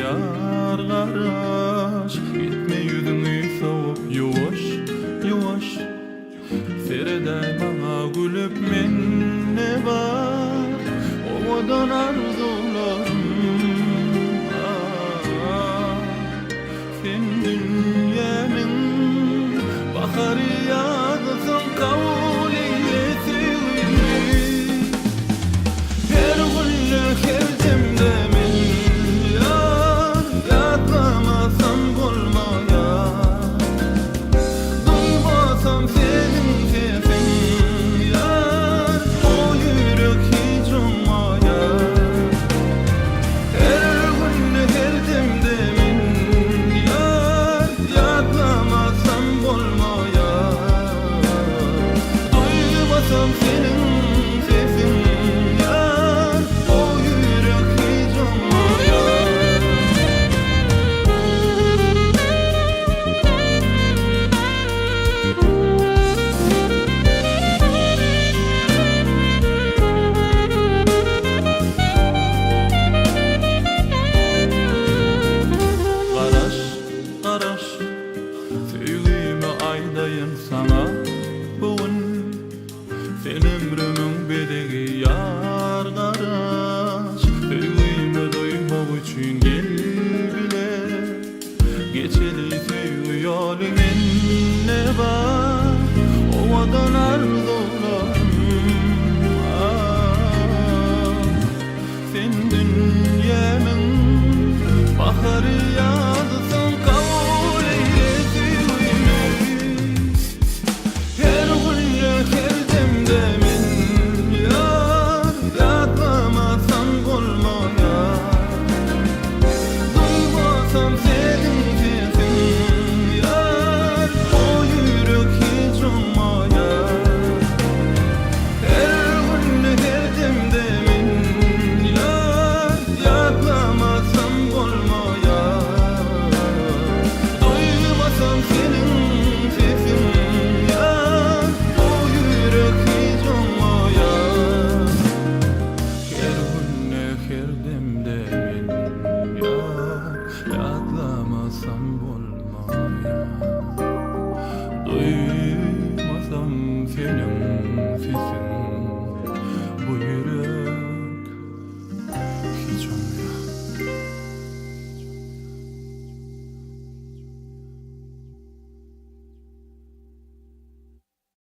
yar garaş gitme yüzüňi soğup yuwaş yuwaş Feride bana gülüp menne bar owadan arzularım sen dünýäniň bahary ýazsyn kabul eýleýärmi her günnü her demde men ýar ýatlamasam bolmaýar duymasam seniň sesiň ýar o ýürek hiç ummaýar her günnü her demde men ýar ýatlamasam bolmaýar duymasam seniň sesiň ýar o ýürek hiç ummaýar Garaş, garaş, söýgüme aýdaýyn sana bugün sen ömrümüň bedegi ýar garaş söýgüme doýmak üçin gel bile geçeli söýgü ýoly menne bar owadan arzularym sen dünýäniň bahary ýazsyn kabul eýleýärmi her günnü her demde men ýar ýatlamasam bolmaýar duymasam seniň sesiň ýar o ýürek hiç ummaýar her günnü her demde men ýar ýatlamasam bolmaýar duymasam seniň sesiň ýar o ýürek hiç ummaýar her günnü her demde men ýar ýatlamasam bolmaýar duymasam seniň sesiň bu ýürek hiç ummaýar